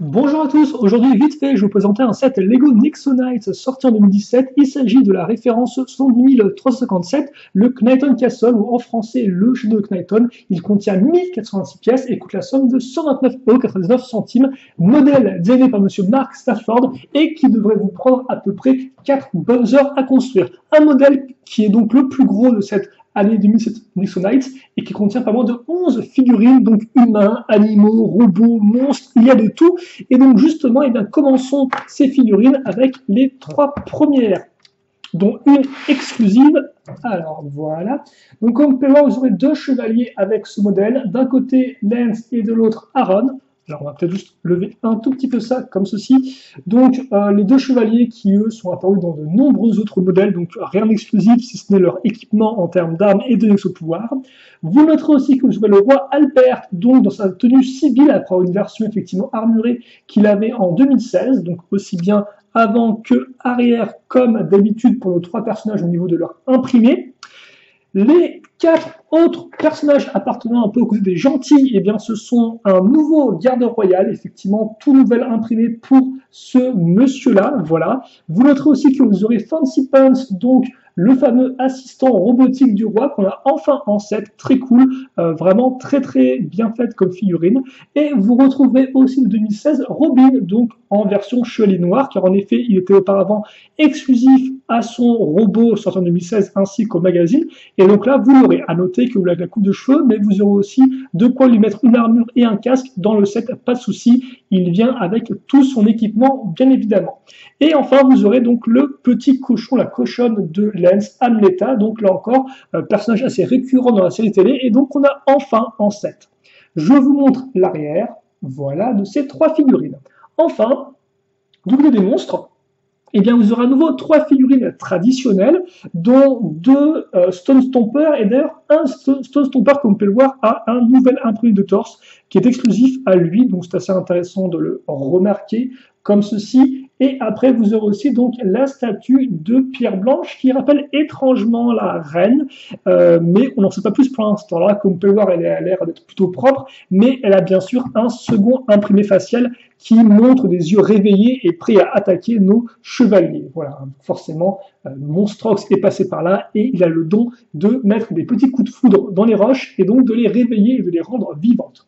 Bonjour à tous, aujourd'hui vite fait je vais vous présenter un set Lego Nexonite sorti en 2017. Il s'agit de la référence 70357, le Knighton Castle ou en français le château de Knighton. Il contient 1086 pièces et coûte la somme de 129,99 €, modèle designé par monsieur Mark Stafford et qui devrait vous prendre à peu près 4 bonnes heures à construire. Un modèle qui est donc le plus gros de cette année 2007 Nexonite et qui contient pas moins de 11 figurines, donc humains, animaux, robots, monstres, il y a de tout. Et donc justement, eh bien, commençons ces figurines avec les 3 premières, dont une exclusive. Alors voilà, donc comme vous pouvez voir, vous aurez 2 chevaliers avec ce modèle, d'un côté Lance et de l'autre Aaron. Alors on va peut-être juste lever un tout petit peu ça, comme ceci. Donc les 2 chevaliers qui, eux, sont apparus dans de nombreux autres modèles, donc rien d'exclusif, si ce n'est leur équipement en termes d'armes et de nexo-pouvoir. Vous noterez aussi que vous avez le roi Albert, donc dans sa tenue civile, après une version effectivement armurée qu'il avait en 2016, donc aussi bien avant que arrière, comme d'habitude pour nos 3 personnages au niveau de leur imprimé. Les 4 autres personnages appartenant un peu au côté des gentils, eh bien, ce sont un nouveau garde royal, effectivement, tout nouvel imprimé pour ce monsieur-là, voilà. Vous noterez aussi que vous aurez Fancy Pants, donc le fameux assistant robotique du roi qu'on a enfin en set, très cool, vraiment très très bien faite comme figurine. Et vous retrouverez aussi de 2016 Robin, donc en version chevalier noir, car en effet il était auparavant exclusif à son robot sorti en 2016 ainsi qu'au magazine. Et donc là vous l'aurez. À noter que vous avez la coupe de cheveux, mais vous aurez aussi de quoi lui mettre une armure et un casque dans le set, pas de souci. Il vient avec tout son équipement, bien évidemment. Et enfin, vous aurez donc le petit cochon, la cochonne de Lance, Amleta, donc là encore, personnage assez récurrent dans la série télé, et donc on a enfin en set. Je vous montre l'arrière, voilà, de ces 3 figurines. Enfin, du côté des monstres, eh bien, vous aurez à nouveau 3 figurines traditionnelles, dont 2 Stone Stomper, et d'ailleurs, un Stone Stomper, comme vous pouvez le voir, a un nouvel imprimé de torse qui est exclusif à lui, donc c'est assez intéressant de le remarquer comme ceci. Et après, vous aurez aussi donc la statue de Pierre Blanche qui rappelle étrangement la reine, mais on n'en sait pas plus pour l'instant. Là, comme vous pouvez le voir, elle a l'air d'être plutôt propre, mais elle a bien sûr un second imprimé facial qui montre des yeux réveillés et prêts à attaquer nos chevaliers. Voilà, forcément, Monstrox est passé par là et il a le don de mettre des petits coups de foudre dans les roches et donc de les réveiller et de les rendre vivantes.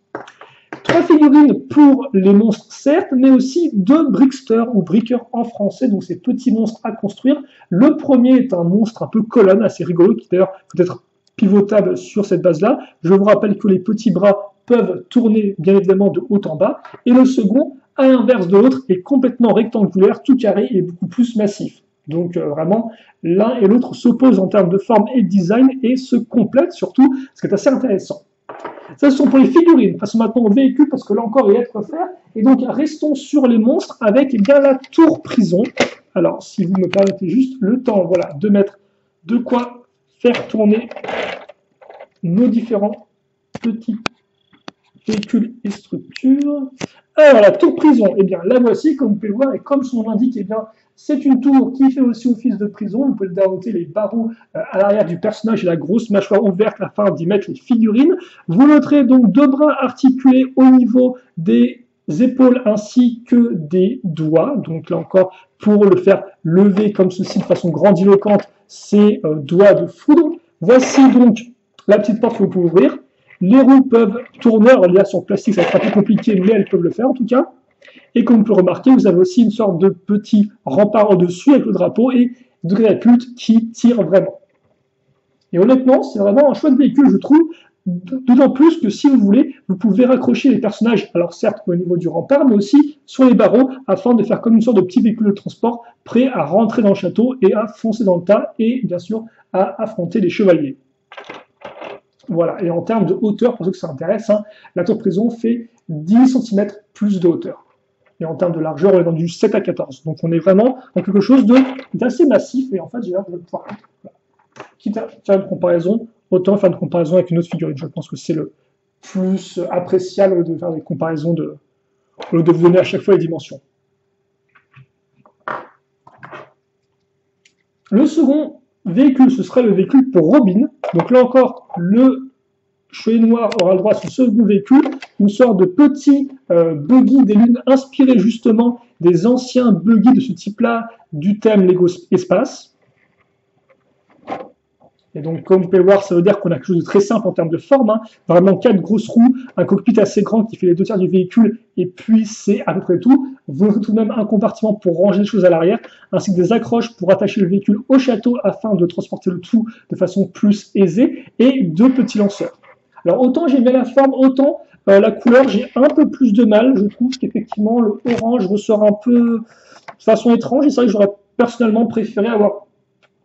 3 figurines pour les monstres, certes, mais aussi 2 Bricksters ou Brickers en français, donc ces petits monstres à construire. Le premier est un monstre un peu colonne, assez rigolo, qui d'ailleurs peut être pivotable sur cette base-là. Je vous rappelle que les petits bras peuvent tourner, bien évidemment, de haut en bas. Et le second, à l'inverse de l'autre, est complètement rectangulaire, tout carré et beaucoup plus massif. Donc vraiment, l'un et l'autre s'opposent en termes de forme et de design et se complètent surtout, ce qui est assez intéressant. Ça, ce sont pour les figurines. Passons maintenant au véhicule, parce que là encore, il y a de quoi faire. Et donc, restons sur les monstres avec eh bien, la tour prison. Alors, si vous me permettez juste le temps, voilà, de mettre de quoi faire tourner nos différents petits véhicules et structures. Alors, la tour prison, eh bien, la voici, comme vous pouvez le voir, et comme son nom l'indique, eh bien, c'est une tour qui fait aussi office de prison. Vous pouvez noter les barreaux à l'arrière du personnage et la grosse mâchoire ouverte afin d'y mettre les figurines. Vous noterez donc 2 bras articulés au niveau des épaules ainsi que des doigts. Donc là encore, pour le faire lever comme ceci de façon grandiloquente, ces doigts de foudre. Voici donc la petite porte que vous pouvez ouvrir. Les roues peuvent tourner, alors là sur plastique ça va être un peu compliqué, mais elles peuvent le faire en tout cas. Et comme vous pouvez remarquer, vous avez aussi une sorte de petit rempart au-dessus avec le drapeau et de catapulte qui tire vraiment. Et honnêtement, c'est vraiment un chouette véhicule, je trouve, d'autant plus que si vous voulez, vous pouvez raccrocher les personnages, alors certes au niveau du rempart, mais aussi sur les barreaux, afin de faire comme une sorte de petit véhicule de transport prêt à rentrer dans le château et à foncer dans le tas, et bien sûr à affronter les chevaliers. Voilà, et en termes de hauteur, pour ceux que ça intéresse, hein, la tour prison fait 10 cm plus de hauteur. Et en termes de largeur, on est dans du 7 à 14. Donc on est vraiment dans quelque chose d'assez massif, et en fait, j'ai l'air de pouvoir, voilà. Quitte à faire une comparaison, autant faire une comparaison avec une autre figurine. Je pense que c'est le plus appréciable de faire des comparaisons, de vous donner à chaque fois les dimensions. Le second véhicule, ce serait le véhicule pour Robin. Donc là encore, le chevalier noir aura le droit à son second véhicule. une sorte de petit buggy des lunes inspiré justement des anciens buggy de ce type-là du thème Lego Espace. Et donc, comme vous pouvez le voir, ça veut dire qu'on a quelque chose de très simple en termes de forme, hein. Vraiment 4 grosses roues, un cockpit assez grand qui fait les 2/3 du véhicule, et puis c'est à peu près tout. Vous avez tout de même un compartiment pour ranger les choses à l'arrière, ainsi que des accroches pour attacher le véhicule au château afin de transporter le tout de façon plus aisée, et 2 petits lanceurs. Alors, autant j'aime bien la forme, autant la couleur, j'ai un peu plus de mal. Je trouve qu'effectivement, le orange ressort un peu de façon étrange, et c'est vrai que j'aurais personnellement préféré avoir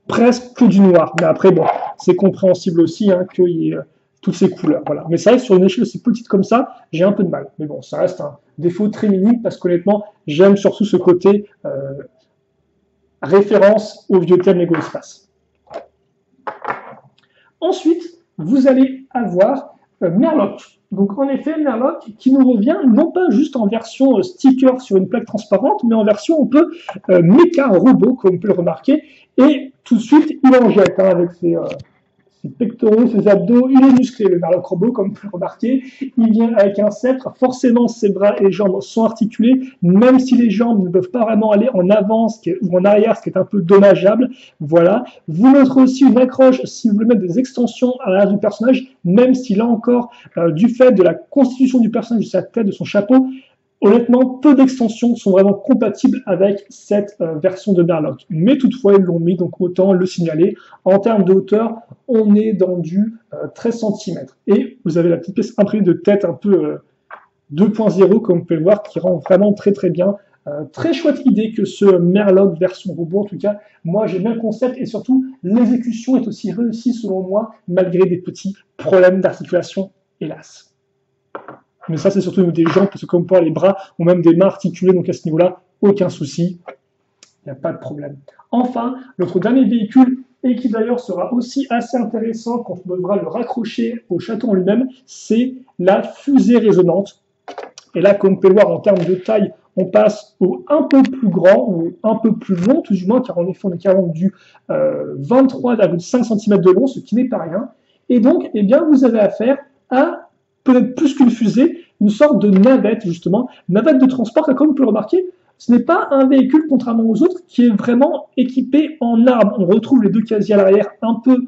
presque que du noir. Mais après, bon, c'est compréhensible aussi hein, qu'il y ait toutes ces couleurs. Voilà. Mais c'est vrai que sur une échelle aussi petite comme ça, j'ai un peu de mal. Mais bon, ça reste un défaut très minime parce qu'honnêtement, j'aime surtout ce côté référence au vieux thème Lego Espace. Ensuite, vous allez avoir Merlock. Donc en effet, Merlock qui nous revient non pas juste en version sticker sur une plaque transparente, mais en version un peu méca robot, comme on peut le remarquer. Et tout de suite, il en jette hein, avec ses pectoraux, ses abdos. Il est musclé, le Merlock robot, comme vous pouvez le remarquer. Il vient avec un sceptre. Forcément, ses bras et les jambes sont articulés, même si les jambes ne peuvent pas vraiment aller en avant ou en arrière, ce qui est un peu dommageable. Voilà. Vous noterez aussi une accroche si vous voulez mettre des extensions à l'arrière du personnage, même si là encore, du fait de la constitution du personnage, de sa tête, de son chapeau, honnêtement, peu d'extensions sont vraiment compatibles avec cette version de Merlock. Mais toutefois, ils l'ont mis, donc autant le signaler. En termes de hauteur, on est dans du 13 cm. Et vous avez la petite pièce imprimée de tête un peu 2.0, comme vous pouvez le voir, qui rend vraiment très très bien. Très chouette idée que ce Merlock version robot, en tout cas, moi j'aime bien le concept et surtout l'exécution est aussi réussie selon moi, malgré des petits problèmes d'articulation, hélas. Mais ça, c'est surtout des jambes, parce que comme pour les bras, ont même des mains articulées, donc à ce niveau-là, aucun souci, il n'y a pas de problème. Enfin, notre dernier véhicule, et qui d'ailleurs sera aussi assez intéressant quand on devra le raccrocher au château en lui-même, c'est la fusée résonante. Et là, comme vous pouvez le voir, en termes de taille, on passe au un peu plus grand, ou un peu plus long, tout du moins, car en effet, on est carrément du 23,5 cm de long, ce qui n'est pas rien. Et donc, eh bien, vous avez affaire à peut-être plus qu'une fusée, une sorte de navette, justement, navette de transport, comme vous pouvez le remarquer, ce n'est pas un véhicule, contrairement aux autres, qui est vraiment équipé en armes. On retrouve les 2 casiers à l'arrière, un peu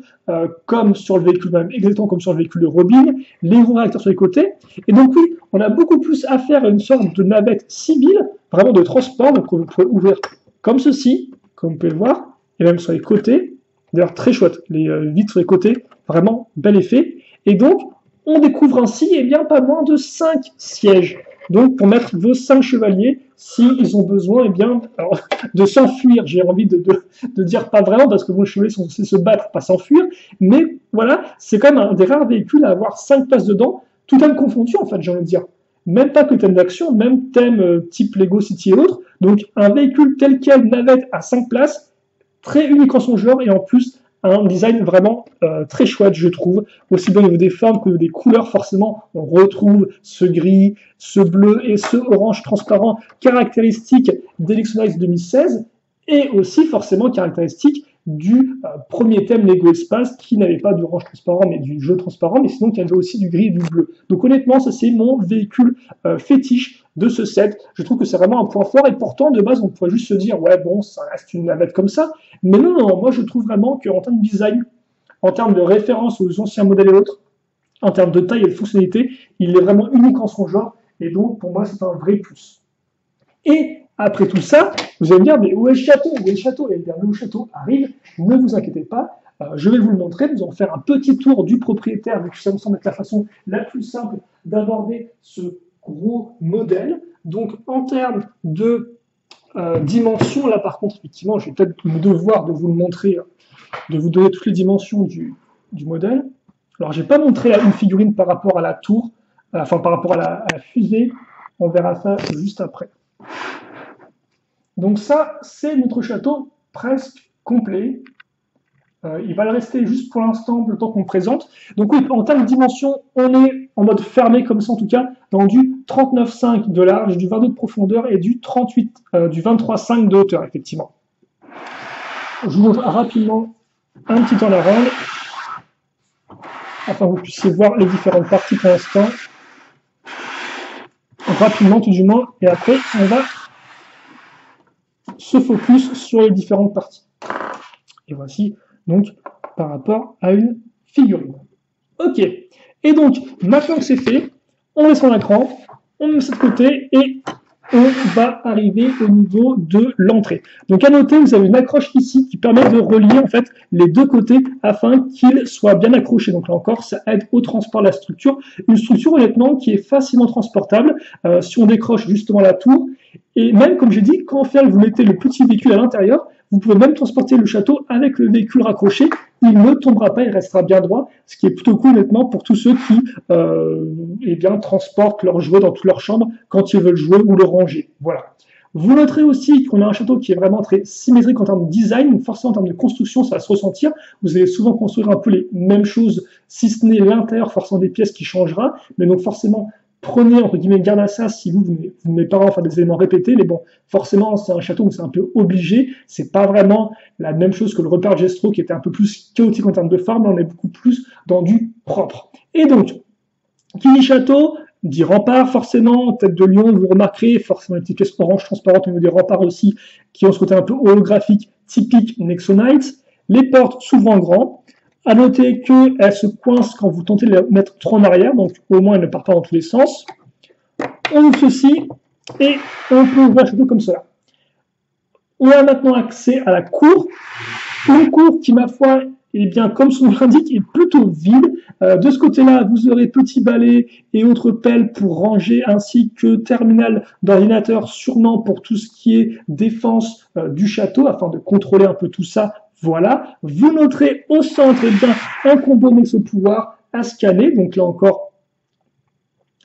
comme sur le véhicule même, exactement comme sur le véhicule de Robin, les gros réacteurs sur les côtés. Et donc oui, on a beaucoup plus affaire à une sorte de navette civile, vraiment de transport, donc vous pouvez ouvrir comme ceci, comme vous pouvez le voir, et même sur les côtés. D'ailleurs, très chouette, les vitres sur les côtés, vraiment bel effet. Et donc, on découvre ainsi eh bien, pas moins de 5 sièges. Donc, pour mettre vos 5 chevaliers, s'ils ont besoin eh bien, alors, de s'enfuir. J'ai envie de dire pas vraiment, parce que vos chevaliers sont censés se battre, pas s'enfuir. Mais voilà, c'est quand même un des rares véhicules à avoir 5 places dedans, tout thème confondu, en fait, j'ai envie de dire. Même pas que thème d'action, même thème type Lego City et autres. Donc, un véhicule tel quel, navette à 5 places, très unique en son genre, et en plus, un design vraiment très chouette, je trouve, aussi bien au niveau des formes que des couleurs. Forcément, on retrouve ce gris, ce bleu et ce orange transparent caractéristique d'Elixonize 2016 et aussi forcément caractéristique du premier thème Lego Espace qui n'avait pas d'orange transparent mais du jeu transparent, mais sinon qui avait aussi du gris et du bleu. Donc honnêtement, ça c'est mon véhicule fétiche de ce set. Je trouve que c'est vraiment un point fort et pourtant de base on pourrait juste se dire ouais bon ça reste une navette comme ça, mais non, non, moi je trouve vraiment qu'en termes de design, en termes de référence aux anciens modèles et autres, en termes de taille et de fonctionnalité, il est vraiment unique en son genre et donc pour moi c'est un vrai plus. Et après tout ça, vous allez me dire, mais où est le château? Où est le château? Et bien, le château arrive, ne vous inquiétez pas, je vais vous le montrer, nous allons faire un petit tour du propriétaire, vu que ça me semble être la façon la plus simple d'aborder ce gros modèle. Donc, en termes de dimensions, là par contre, effectivement, je vais peut-être me devoir de vous le montrer, de vous donner toutes les dimensions du modèle. Alors, je n'ai pas montré une figurine par rapport à la tour, enfin par rapport à la fusée, on verra ça juste après. Donc ça, c'est notre château presque complet. Il va le rester juste pour l'instant, le temps qu'on présente. Donc oui, en termes de dimension, on est en mode fermé comme ça en tout cas, dans du 39,5 de large, du 22 de profondeur et du 23,5 de hauteur, effectivement. Je vous montre rapidement un petit temps la ronde, afin que vous puissiez voir les différentes parties pour l'instant. rapidement tout du moins, et après on va se focus sur les différentes parties. Et voici donc par rapport à une figurine. Ok, et donc maintenant que c'est fait, on met son écran, on met ça de côté et on va arriver au niveau de l'entrée. Donc à noter, vous avez une accroche ici qui permet de relier en fait les deux côtés afin qu'ils soient bien accrochés. Donc là encore, ça aide au transport de la structure. Une structure honnêtement qui est facilement transportable si on décroche justement la tour. Et même comme j'ai dit, quand en fait vous mettez le petit véhicule à l'intérieur, vous pouvez même transporter le château avec le véhicule raccroché. Il ne tombera pas, il restera bien droit, ce qui est plutôt cool honnêtement pour tous ceux qui eh bien, transportent leurs jouets dans toute leur chambre quand ils veulent jouer ou le ranger. Voilà. Vous noterez aussi qu'on a un château qui est vraiment très symétrique en termes de design, donc forcément en termes de construction, ça va se ressentir. Vous allez souvent construire un peu les mêmes choses, si ce n'est l'intérieur forcément des pièces qui changera, mais donc forcément prenez entre guillemets garde à ça si vous n'avez pas faire des éléments répétés, mais bon, forcément c'est un château où c'est un peu obligé, c'est pas vraiment la même chose que le repère Gestro qui était un peu plus chaotique en termes de forme, on est beaucoup plus dans du propre. Et donc, qui dit château, dit rempart forcément, tête de lion, vous remarquerez forcément les petites pièces orange transparentes au niveau des remparts aussi, qui ont ce côté un peu holographique typique Nexonites, les portes s'ouvrant grand. À noter qu'elle se coince quand vous tentez de la mettre trop en arrière, donc au moins elle ne part pas dans tous les sens. On ouvre ceci et on peut ouvrir le château comme cela. On a maintenant accès à la cour. Une cour qui, ma foi, eh bien, comme son nom l'indique, est plutôt vide. De ce côté-là, vous aurez petits balais et autres pelles pour ranger, ainsi que terminal d'ordinateur, sûrement pour tout ce qui est défense du château, afin de contrôler un peu tout ça. Voilà, vous noterez au centre eh bien, un combo Nexo pouvoir à scanner, donc là encore,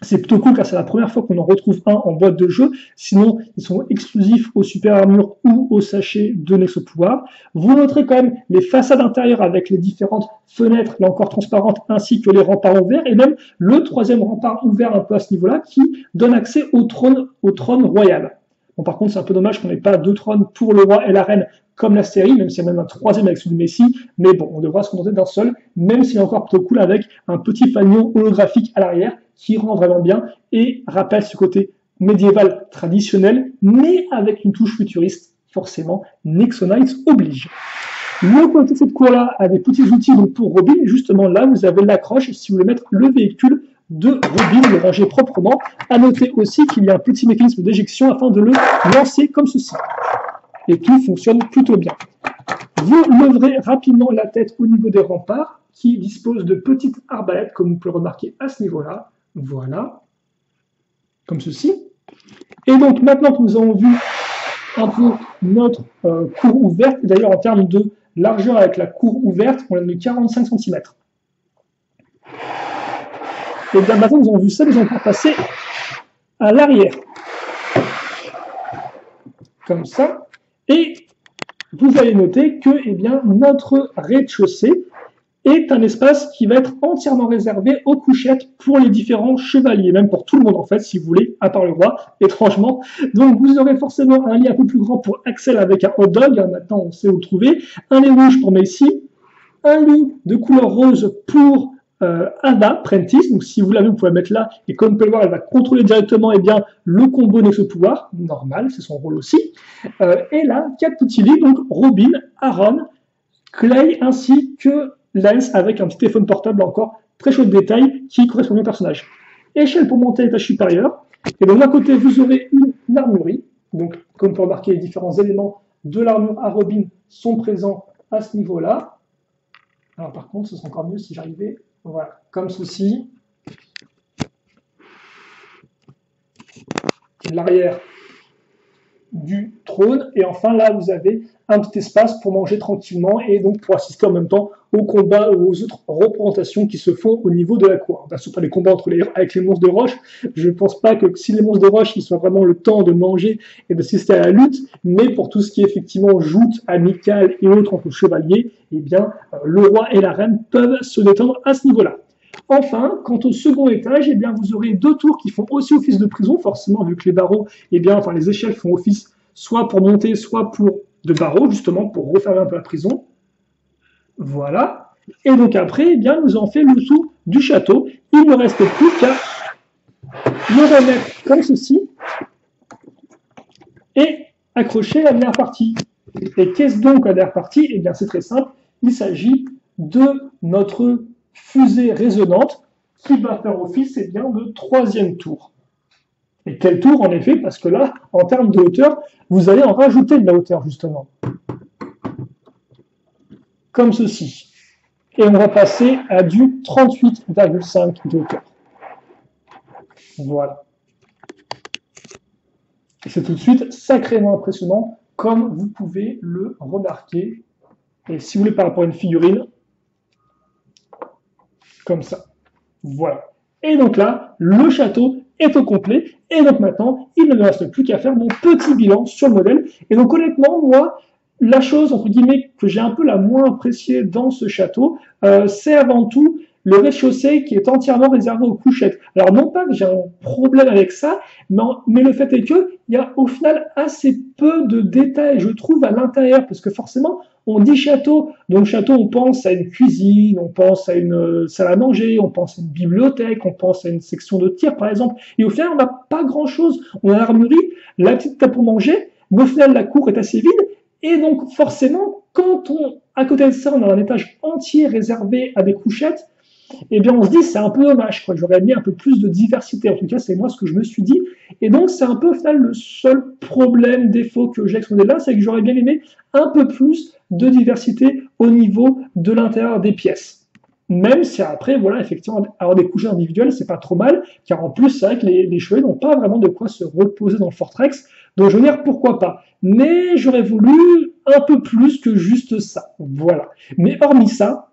c'est plutôt cool car c'est la première fois qu'on en retrouve un en boîte de jeu, sinon ils sont exclusifs au super armure ou au sachet de Nexo pouvoir. Vous noterez quand même les façades intérieures avec les différentes fenêtres, là encore transparentes, ainsi que les remparts ouverts, et même le troisième rempart ouvert un peu à ce niveau-là qui donne accès au trône royal. Bon, par contre, c'est un peu dommage qu'on n'ait pas deux trônes pour le roi et la reine comme la série, même s'il y a même un troisième avec celui de Messi, mais bon, on devra se contenter d'un seul, même s'il est encore plutôt cool avec un petit fanion holographique à l'arrière qui rend vraiment bien et rappelle ce côté médiéval traditionnel, mais avec une touche futuriste, forcément, Nexonites oblige. Le côté de cette cour-là a des petits outils donc pour Robin, justement là, vous avez l'accroche si vous voulez mettre le véhicule de Robin, le ranger proprement. À noter aussi qu'il y a un petit mécanisme d'éjection afin de le lancer comme ceci. Et tout fonctionne plutôt bien. Vous leverez rapidement la tête au niveau des remparts qui disposent de petites arbalètes, comme vous pouvez le remarquer à ce niveau-là. Voilà, comme ceci. Et donc maintenant que nous avons vu un peu notre cour ouverte, d'ailleurs en termes de largeur avec la cour ouverte, on a mis 45 cm. Et bien maintenant que nous avons vu ça, nous allons pouvoir passer à l'arrière. Comme ça. Et vous allez noter que eh bien, notre rez-de-chaussée est un espace qui va être entièrement réservé aux couchettes pour les différents chevaliers, même pour tout le monde en fait, si vous voulez, à part le roi, étrangement. Donc vous aurez forcément un lit un peu plus grand pour Axel avec un hot dog, maintenant on sait où le trouver, un lit rouge pour Messi, un lit de couleur rose pour Ada, Prentice, donc si vous l'avez, vous pouvez la mettre là, et comme vous pouvez le voir, elle va contrôler directement eh bien, le combo Nexo pouvoir, normal, c'est son rôle aussi. Et là, 4 petits lits, donc Robin, Aaron, Clay, ainsi que Lance, avec un petit téléphone portable encore, très chaud de détail, qui correspond au personnage. Échelle pour monter à l'étage supérieur, et donc d'un côté, vous aurez une armurerie, donc comme vous pouvez remarquer, les différents éléments de l'armure à Robin sont présents à ce niveau-là. Alors par contre, ce serait encore mieux si j'arrivais... Voilà, comme ceci. L'arrière du trône. Et enfin, là, vous avez un petit espace pour manger tranquillement et donc pour assister en même temps aux combats ou aux autres représentations qui se font au niveau de la cour. Bien sûr, pas les combats avec les monstres de roche. Je ne pense pas que si les monstres de roche, il soit vraiment le temps de manger et d'assister à la lutte, mais pour tout ce qui est effectivement joute amicale et autres entre chevaliers, eh bien, le roi et la reine peuvent se détendre à ce niveau-là. Enfin, quant au second étage, eh bien, vous aurez deux tours qui font aussi office de prison, forcément, vu que les barreaux, eh bien, enfin, les échelles font office soit pour monter, soit pour de barreaux, justement, pour refermer un peu la prison. Voilà. Et donc après, eh bien, nous avons fait le tour du château. Il ne reste plus qu'à le remettre comme ceci et accrocher la dernière partie. Et qu'est-ce donc la dernière partie? Eh bien, c'est très simple. Il s'agit de notre fusée résonante qui va faire office eh bien, de troisième tour. Et quel tour, en effet? Parce que là, en termes de hauteur, vous allez en rajouter de la hauteur, justement. Comme ceci. Et on va passer à du 38,5 de hauteur. Voilà. C'est tout de suite sacrément impressionnant, comme vous pouvez le remarquer. Et si vous voulez par rapport à une figurine, comme ça. Voilà. Et donc là, le château est au complet. Et donc maintenant, il ne me reste plus qu'à faire mon petit bilan sur le modèle. Et donc honnêtement, moi, la chose, entre guillemets, que j'ai un peu la moins appréciée dans ce château, c'est avant tout le rez-de-chaussée qui est entièrement réservé aux couchettes. Alors non pas que j'ai un problème avec ça, mais le fait est qu'il y a au final assez peu de détails, je trouve, à l'intérieur, parce que forcément, on dit château, donc château, on pense à une cuisine, on pense à une salle à manger, on pense à une bibliothèque, on pense à une section de tir, par exemple, et au final, on n'a pas grand-chose. On a l'armurerie, la petite table pour manger, mais au final, la cour est assez vide, et donc forcément, quand à côté de ça, on a un étage entier réservé à des couchettes, eh bien on se dit c'est un peu dommage, quoi. J'aurais mis un peu plus de diversité, en tout cas c'est moi ce que je me suis dit, et donc c'est un peu au final le seul problème, défaut que j'ai avec ce modèle-là, c'est que j'aurais bien aimé un peu plus de diversité au niveau de l'intérieur des pièces. Même si après, voilà, effectivement, avoir des couchettes individuelles, c'est pas trop mal, car en plus, c'est vrai que les chevaliers n'ont pas vraiment de quoi se reposer dans le Fortrex, donc je veux dire, pourquoi pas. Mais j'aurais voulu un peu plus que juste ça, voilà. Mais hormis ça,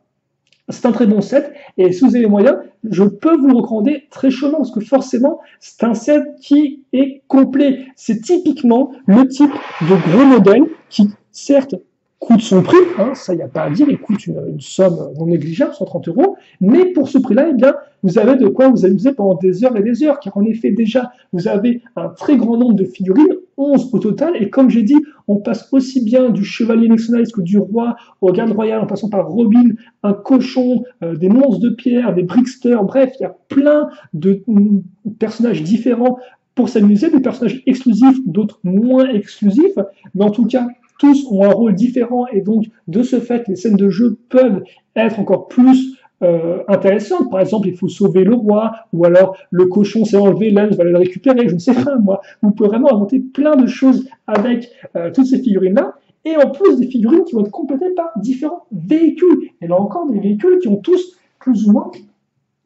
c'est un très bon set, et si vous avez les moyens, je peux vous le recommander très chaudement, parce que forcément, c'est un set qui est complet. C'est typiquement le type de gros modèle qui, certes, coûte son prix, hein, ça, il n'y a pas à dire, il coûte une somme non négligeable, 130 euros, mais pour ce prix-là, eh bien, vous avez de quoi vous amuser pendant des heures et des heures, car en effet, déjà, vous avez un très grand nombre de figurines, 11 au total, et comme j'ai dit, on passe aussi bien du chevalier Nexonite que du roi au garde royal, en passant par Robin, un cochon, des monstres de pierre, des bricksters, bref, il y a plein de personnages différents pour s'amuser, des personnages exclusifs, d'autres moins exclusifs, mais en tout cas, tous ont un rôle différent et donc, de ce fait, les scènes de jeu peuvent être encore plus intéressantes. Par exemple, il faut sauver le roi, ou alors le cochon s'est enlevé, l'âne va le récupérer, je ne sais pas moi. Vous pouvez vraiment inventer plein de choses avec toutes ces figurines-là, et en plus des figurines qui vont être complétées par différents véhicules. Et là encore, des véhicules qui ont tous plus ou moins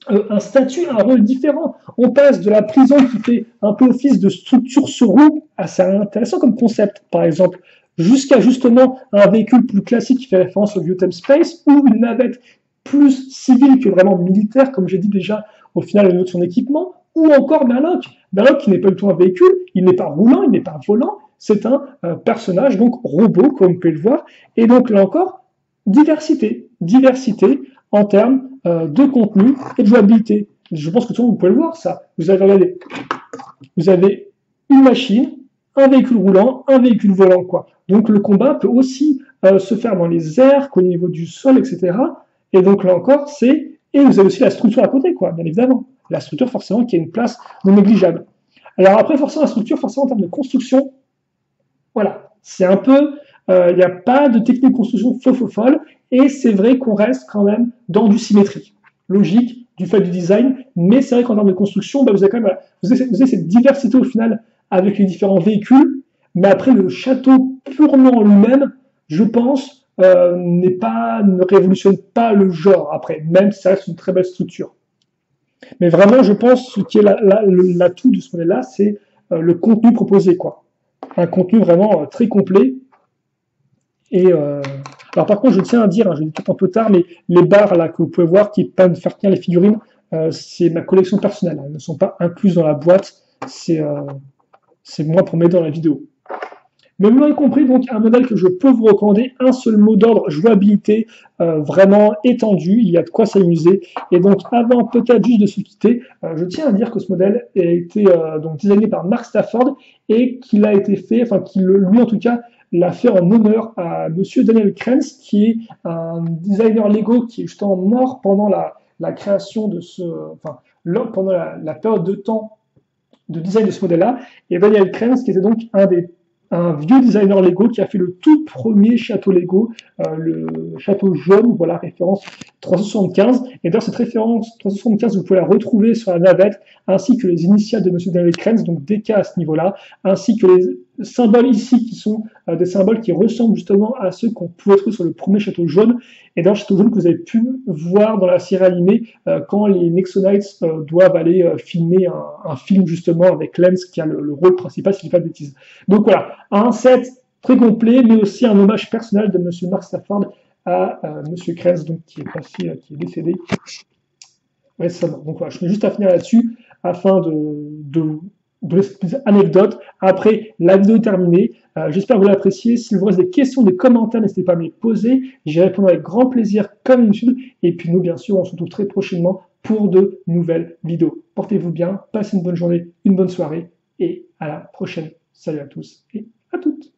un statut, un rôle différent. On passe de la prison qui fait un peu office de structure sur roue, assez intéressant comme concept, par exemple, jusqu'à justement un véhicule plus classique qui fait référence au Gotham Space, ou une navette plus civile que vraiment militaire, comme j'ai dit déjà au final au niveau de son équipement, ou encore Murloc. Murloc qui n'est pas du tout un véhicule, il n'est pas roulant, il n'est pas volant, c'est un personnage donc robot, comme vous pouvez le voir, et donc là encore, diversité en termes de contenu et de jouabilité. Je pense que tout le monde vous pouvez le voir ça. Vous avez une machine, un véhicule roulant, un véhicule volant, quoi. Donc le combat peut aussi se faire dans les airs, qu'au niveau du sol, etc. Et donc là encore, et vous avez aussi la structure à côté, quoi, bien évidemment. La structure, forcément, qui a une place non négligeable. Alors après, forcément, la structure, forcément, en termes de construction, voilà, c'est un peu, il n'y a pas de technique de construction folle, et c'est vrai qu'on reste quand même dans du symétrie. Logique, du fait du design, mais c'est vrai qu'en termes de construction, bah, vous avez quand même vous avez cette diversité au final avec les différents véhicules, mais après le château purement en lui-même, je pense, ne révolutionne pas le genre après, même si ça reste une très belle structure. Mais vraiment, je pense ce qui est l'atout de ce modèle-là, c'est le contenu proposé, quoi. Un contenu vraiment très complet. Et alors par contre, je tiens à dire, je dis peut-être un peu tard, mais les barres là que vous pouvez voir qui peuvent faire tenir les figurines, c'est ma collection personnelle. Elles ne sont pas incluses dans la boîte. C'est moi pour m'aider dans la vidéo. Mais vous l'avez compris, donc un modèle que je peux vous recommander, un seul mot d'ordre, jouabilité, vraiment étendu, il y a de quoi s'amuser. Et donc avant peut-être juste de se quitter, je tiens à dire que ce modèle a été donc designé par Mark Stafford et qu'il a été fait, enfin qu'il lui en tout cas l'a fait en honneur à monsieur Daniel Krenz, qui est un designer Lego qui est justement mort pendant la création de pendant la période de temps de design de ce modèle-là, et Daniel Krenz, qui était donc un vieux designer Lego qui a fait le tout premier château Lego, le château jaune, voilà, référence 375. Et d'ailleurs, cette référence 375, vous pouvez la retrouver sur la navette, ainsi que les initiales de Monsieur Daniel Krenz, donc DK à ce niveau-là, ainsi que les symboles ici qui sont des symboles qui ressemblent justement à ceux qu'on pouvait trouver sur le premier château jaune. Et dans le château jaune que vous avez pu voir dans la série animée quand les Nexonites doivent aller filmer un film justement avec Lens qui a le rôle principal, si je ne dis pas de bêtises. Donc voilà, un set très complet, mais aussi un hommage personnel de Monsieur Mark Stafford à Monsieur Krenz, donc qui est décédé récemment. Donc voilà, je vais juste à finir là-dessus afin de anecdote. Après, la vidéo est terminée. J'espère que vous l'appréciez. Si vous avez des questions, des commentaires, n'hésitez pas à me les poser. J'y répondrai avec grand plaisir, comme d'habitude. Et puis nous, bien sûr, on se retrouve très prochainement pour de nouvelles vidéos. Portez-vous bien, passez une bonne journée, une bonne soirée, et à la prochaine. Salut à tous et à toutes.